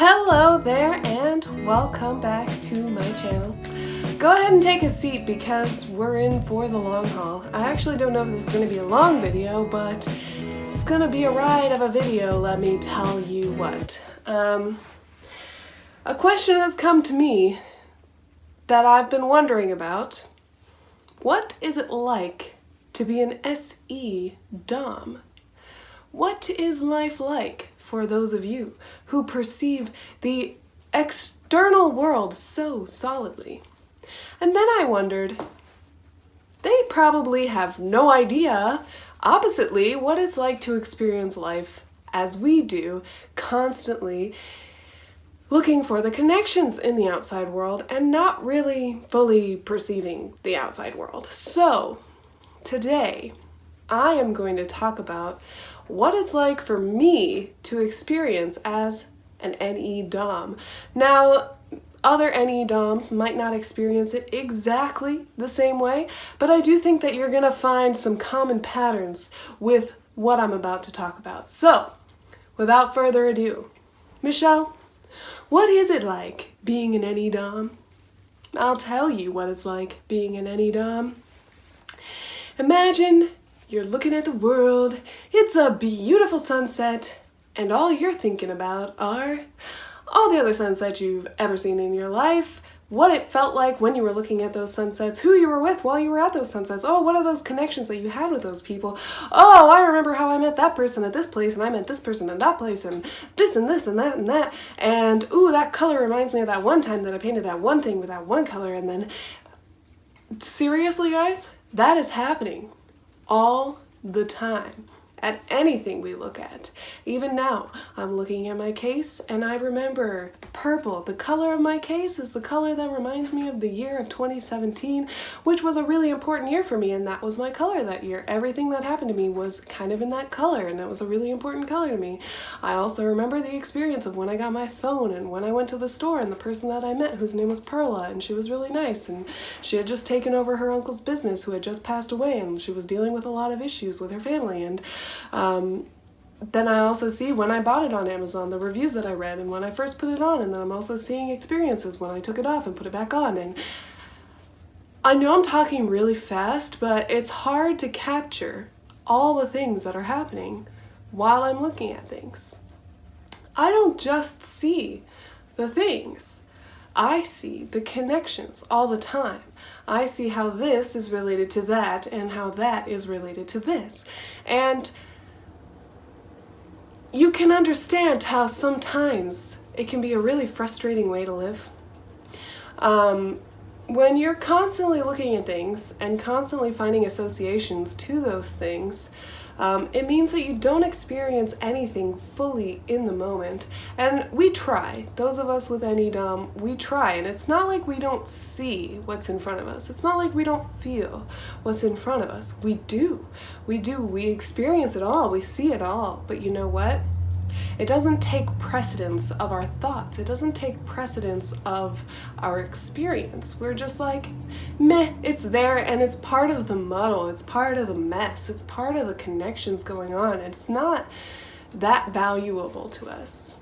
Hello there and welcome back to my channel. Go ahead and take a seat because we're in for the long haul. I actually don't know if this is going to be a long video, but it's going to be a ride of a video, let me tell you what. A question has come to me that I've been wondering about. What is it like to be an SE Dom? What is life like for those of you who perceive the external world so solidly? And then I wondered, they probably have no idea, oppositely, what it's like to experience life as we do, constantly looking for the connections in the outside world and not really fully perceiving the outside world. So, today, I am going to talk about what it's like for me to experience as an NE Dom. Now, other NE Doms might not experience it exactly the same way, but I do think that you're going to find some common patterns with what I'm about to talk about. So, without further ado, Michelle, what is it like being an NE Dom? I'll tell you what it's like being an NE Dom. Imagine you're looking at the world, it's a beautiful sunset, and all you're thinking about are all the other sunsets you've ever seen in your life, what it felt like when you were looking at those sunsets, who you were with while you were at those sunsets, oh, what are those connections that you had with those people, oh, I remember how I met that person at this place, and I met this person at that place, and this and this and that and that, and ooh, that color reminds me of that one time that I painted that one thing with that one color, and then, seriously guys, that is happening all the time at anything we look at. Even now, I'm looking at my case and I remember purple. The color of my case is the color that reminds me of the year of 2017, which was a really important year for me, and that was my color that year. Everything that happened to me was kind of in that color, and that was a really important color to me. I also remember the experience of when I got my phone and when I went to the store and the person that I met, whose name was Perla, and she was really nice, and she had just taken over her uncle's business who had just passed away, and she was dealing with a lot of issues with her family, and then I also see when I bought it on Amazon, the reviews that I read, and when I first put it on, and then I'm also seeing experiences when I took it off and put it back on. And I know I'm talking really fast, but it's hard to capture all the things that are happening while I'm looking at things. I don't just see the things. I see the connections all the time. I see how this is related to that and how that is related to this. And you can understand how sometimes it can be a really frustrating way to live. When you're constantly looking at things and constantly finding associations to those things, it means that you don't experience anything fully in the moment. And we try. Those of us with NE Dom, we try. And it's not like we don't see what's in front of us. It's not like we don't feel what's in front of us. We do. We do. We experience it all. We see it all. But you know what? It doesn't take precedence of our thoughts. It doesn't take precedence of our experience. We're just like, meh, it's there, and it's part of the muddle. It's part of the mess. It's part of the connections going on. It's not that valuable to us.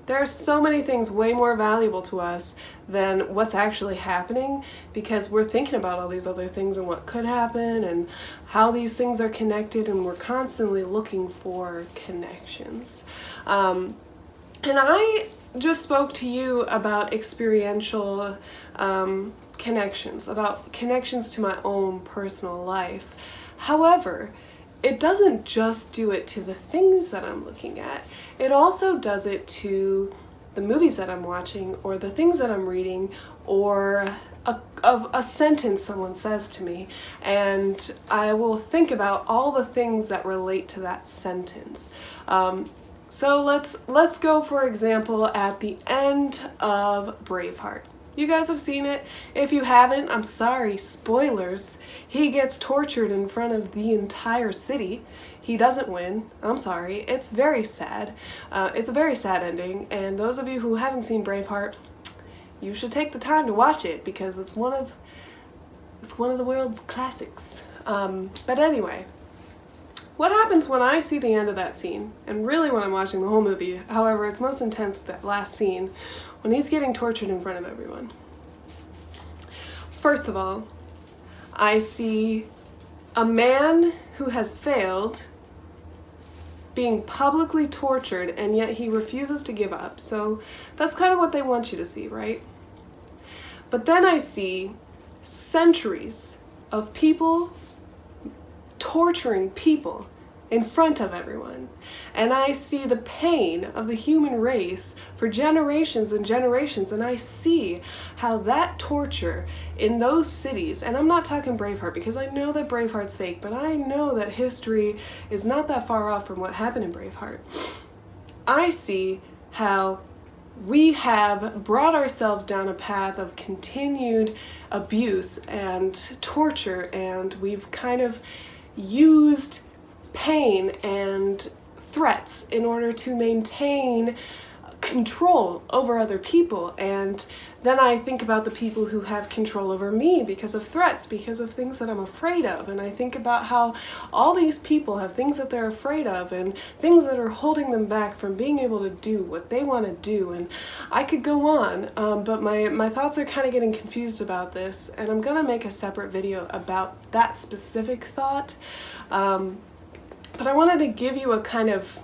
There are so many things way more valuable to us than what's actually happening, because we're thinking about all these other things and what could happen and how these things are connected, and we're constantly looking for connections. And I just spoke to you about experiential connections, about connections to my own personal life. However, it doesn't just do it to the things that I'm looking at. It also does it to the movies that I'm watching, or the things that I'm reading, or a sentence someone says to me, and I will think about all the things that relate to that sentence. So let's go, for example, at the end of Braveheart. You guys have seen it. If you haven't, I'm sorry, spoilers. He gets tortured in front of the entire city. He doesn't win. I'm sorry. It's very sad. It's a very sad ending, and those of you who haven't seen Braveheart, you should take the time to watch it, because it's one of the world's classics. But anyway, what happens when I see the end of that scene, and really when I'm watching the whole movie, however, it's most intense that last scene, when he's getting tortured in front of everyone. First of all, I see a man who has failed being publicly tortured, and yet he refuses to give up. So that's kind of what they want you to see, right? But then I see centuries of people torturing people in front of everyone. And I see the pain of the human race for generations and generations, and I see how that torture in those cities, and I'm not talking Braveheart because I know that Braveheart's fake, but I know that history is not that far off from what happened in Braveheart. I see how we have brought ourselves down a path of continued abuse and torture, and we've kind of used pain and threats in order to maintain control over other people. And then I think about the people who have control over me because of threats, because of things that I'm afraid of. And I think about how all these people have things that they're afraid of and things that are holding them back from being able to do what they want to do. And I could go on, but my thoughts are kind of getting confused about this, and I'm gonna make a separate video about that specific thought. But I wanted to give you a kind of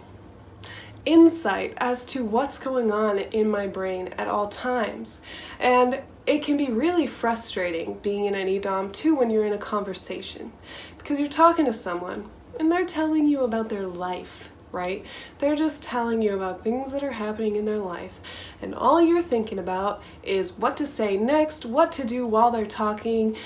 insight as to what's going on in my brain at all times. And it can be really frustrating being in an EDOM too when you're in a conversation, because you're talking to someone and they're telling you about their life, right? They're just telling you about things that are happening in their life, and all you're thinking about is what to say next, what to do while they're talking,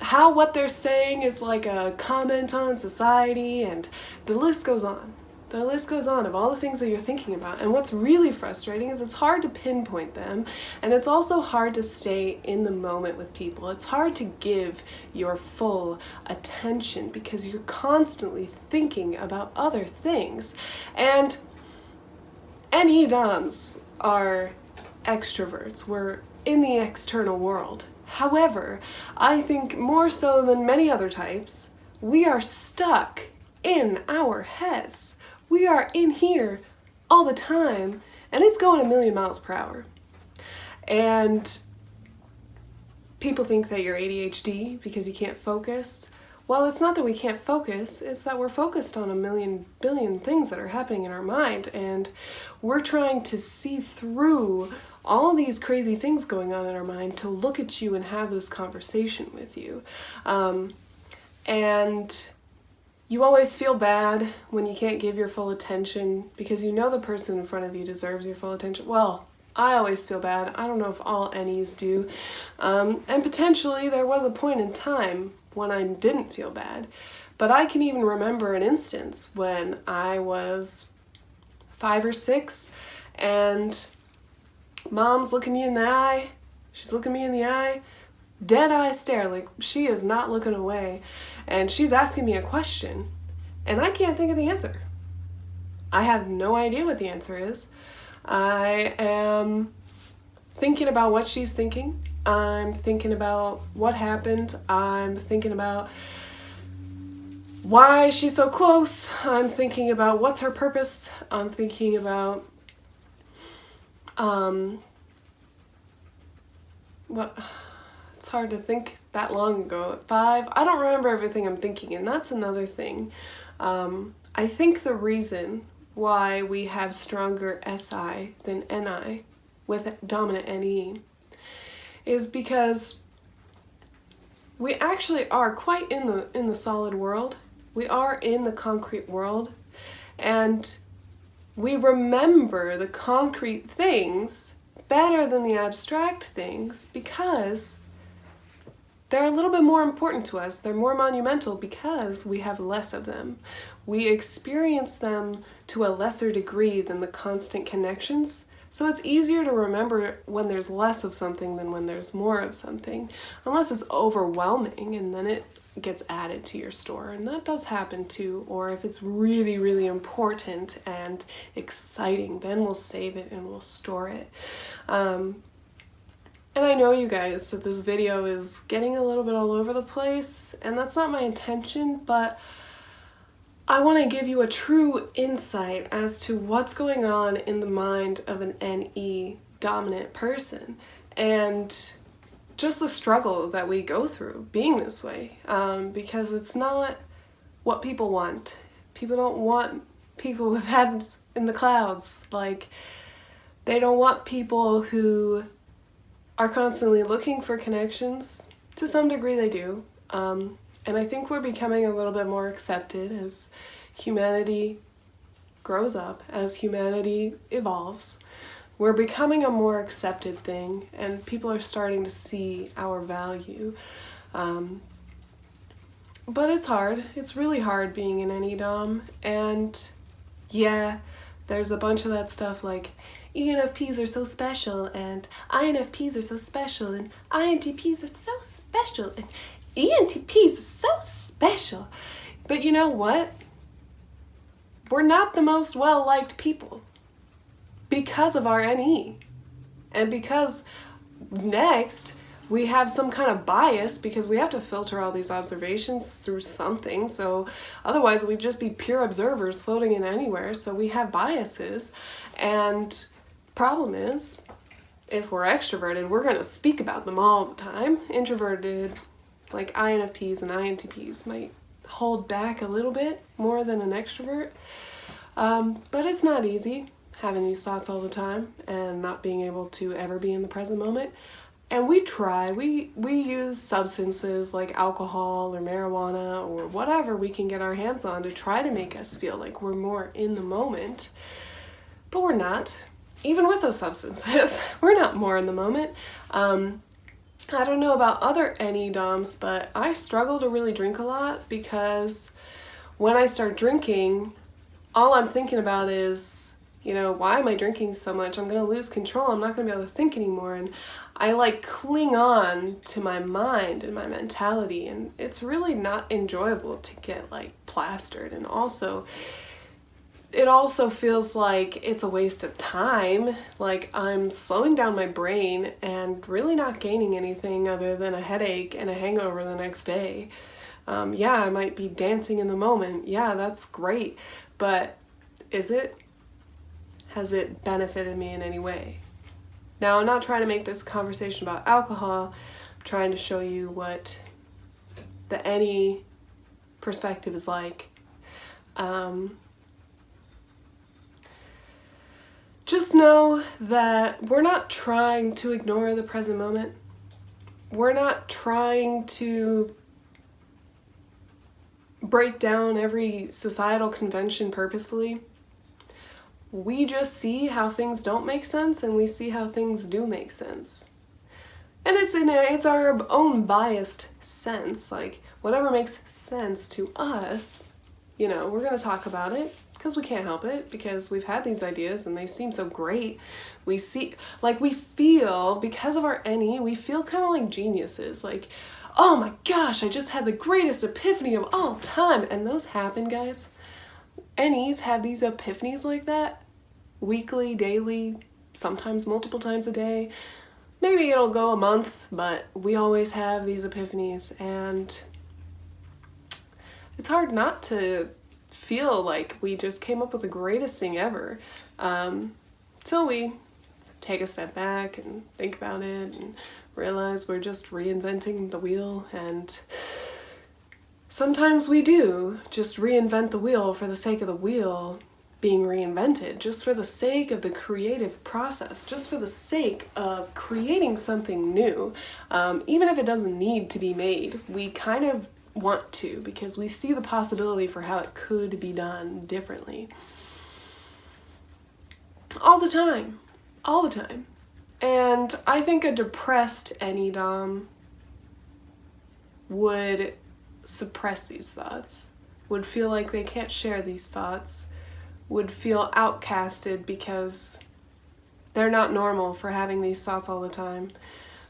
how what they're saying is like a comment on society, and the list goes on. The list goes on of all the things that you're thinking about. And what's really frustrating is it's hard to pinpoint them, and it's also hard to stay in the moment with people. It's hard to give your full attention because you're constantly thinking about other things. And EDOMs are extroverts. We're in the external world. However, I think more so than many other types, we are stuck in our heads. We are in here all the time, and it's going a million miles per hour. And people think that you're ADHD because you can't focus. Well, it's not that we can't focus, it's that we're focused on a million billion things that are happening in our mind, and we're trying to see through all these crazy things going on in our mind to look at you and have this conversation with you. And you always feel bad when you can't give your full attention because you know the person in front of you deserves your full attention. Well, I always feel bad. I don't know if all NEs do. And potentially there was a point in time when I didn't feel bad. But I can even remember an instance when I was 5 or 6 and Mom's looking me in the eye. She's looking me in the eye. Dead eye stare, like she is not looking away. And she's asking me a question, and I can't think of the answer. I have no idea what the answer is. I am thinking about what she's thinking. I'm thinking about what happened. I'm thinking about why she's so close. I'm thinking about what's her purpose. I'm thinking about what... It's hard to think that long ago. At 5, I don't remember everything I'm thinking, and that's another thing. I think the reason why we have stronger SI than NI with dominant NE is because we actually are quite in the solid world. We are in the concrete world, and we remember the concrete things better than the abstract things because they're a little bit more important to us. They're more monumental because we have less of them. We experience them to a lesser degree than the constant connections. So it's easier to remember when there's less of something than when there's more of something, unless it's overwhelming and then it gets added to your store. And that does happen too. Or if it's really, really important and exciting, then we'll save it and we'll store it. And I know, you guys, that this video is getting a little bit all over the place, and that's not my intention, but I want to give you a true insight as to what's going on in the mind of an NE dominant person and just the struggle that we go through being this way, because it's not what people want. People don't want people with heads in the clouds. Like, they don't want people who are constantly looking for connections. To some degree they do. And I think we're becoming a little bit more accepted as humanity grows up, as humanity evolves. We're becoming a more accepted thing, and people are starting to see our value. But it's hard. It's really hard being an NE-Dom. And yeah, there's a bunch of that stuff like ENFPs are so special, and INFPs are so special, and INTPs are so special, and ENTPs are so special. But you know what? We're not the most well-liked people because of our NE. And because next, we have some kind of bias because we have to filter all these observations through something. So otherwise we'd just be pure observers floating in anywhere. So we have biases. And problem is, if we're extroverted, we're going to speak about them all the time. Introverted, like INFPs and INTPs, might hold back a little bit more than an extrovert. But it's not easy having these thoughts all the time and not being able to ever be in the present moment. And we try, we use substances like alcohol or marijuana or whatever we can get our hands on to try to make us feel like we're more in the moment. But we're not. Even with those substances, we're not more in the moment. I don't know about other NE-Doms, but I struggle to really drink a lot because when I start drinking, all I'm thinking about is, why am I drinking so much? I'm going to lose control. I'm not going to be able to think anymore. And I cling on to my mind and my mentality, and it's really not enjoyable to get plastered. And also, it also feels like it's a waste of time. Like, I'm slowing down my brain and really not gaining anything other than a headache and a hangover the next day. Yeah, I might be dancing in the moment. Yeah, that's great. But is it? Has it benefited me in any way? Now, I'm not trying to make this conversation about alcohol. I'm trying to show you what the NE perspective is like. Just know that we're not trying to ignore the present moment. We're not trying to break down every societal convention purposefully. We just see how things don't make sense, and we see how things do make sense. And it's our own biased sense. Like, whatever makes sense to us, we're going to talk about it because we can't help it, because we've had these ideas and they seem so great. We feel, because of our NE, we feel kind of like geniuses. Like, oh my gosh, I just had the greatest epiphany of all time. And those happen, guys. NEs have these epiphanies like that weekly, daily, sometimes multiple times a day. Maybe it'll go a month, but we always have these epiphanies, and it's hard not to feel like we just came up with the greatest thing ever, till we take a step back and think about it and realize we're just reinventing the wheel. And sometimes we do just reinvent the wheel for the sake of the wheel being reinvented, just for the sake of the creative process, just for the sake of creating something new. Even if it doesn't need to be made, we kind of want to, because we see the possibility for how it could be done differently. All the time. And I think a depressed NE-Dom would suppress these thoughts, would feel like they can't share these thoughts, would feel outcasted because they're not normal for having these thoughts all the time.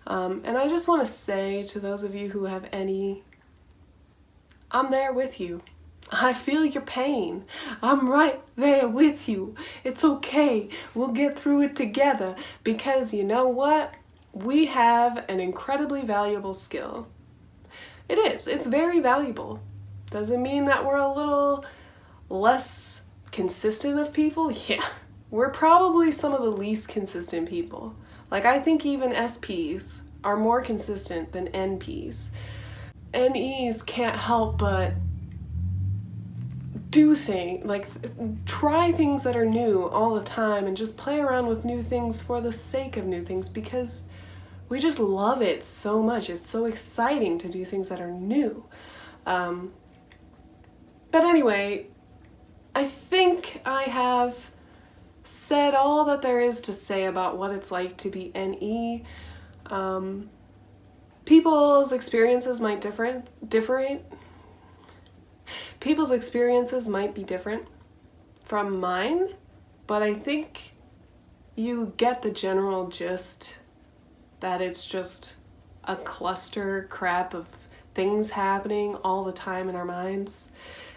And I just want to say to those of you who have NE, I'm there with you. I feel your pain. I'm right there with you. It's okay. We'll get through it together, because you know what? We have an incredibly valuable skill. It is. It's very valuable. Doesn't mean that we're a little less consistent of people, yeah, we're probably some of the least consistent people. Like, I think even SPs are more consistent than NPs. NEs can't help but do things, like try things that are new all the time and just play around with new things for the sake of new things because we just love it so much. It's so exciting to do things that are new. But anyway, I think I have said all that there is to say about what it's like to be NE. People's experiences might People's experiences might be different from mine, but I think you get the general gist that it's just a cluster crap of things happening all the time in our minds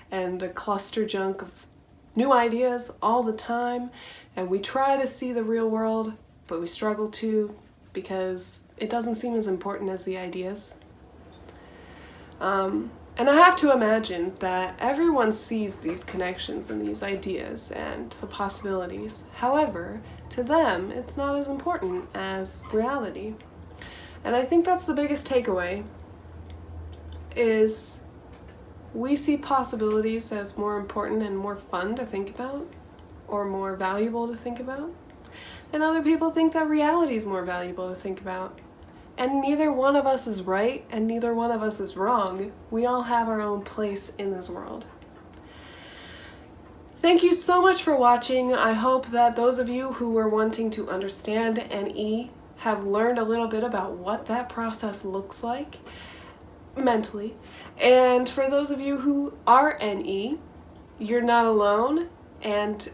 and a cluster junk of new ideas all the time, and we try to see the real world, but we struggle to because it doesn't seem as important as the ideas. And I have to imagine that everyone sees these connections and these ideas and the possibilities. However, to them, it's not as important as reality. And I think that's the biggest takeaway, is we see possibilities as more important and more fun to think about, or more valuable to think about. And other people think that reality is more valuable to think about. And neither one of us is right, and neither one of us is wrong. We all have our own place in this world. Thank you so much for watching. I hope that those of you who were wanting to understand NE have learned a little bit about what that process looks like mentally. And for those of you who are NE, you're not alone, and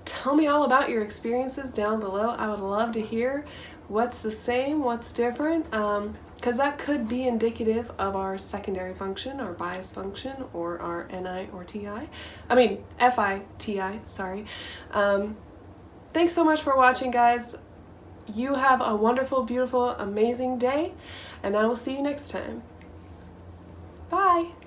tell me all about your experiences down below. I would love to hear what's the same, what's different, because that could be indicative of our secondary function, our bias function, or our NI or TI. I mean, FI-TI, sorry. Thanks so much for watching, guys. You have a wonderful, beautiful, amazing day, and I will see you next time. Bye!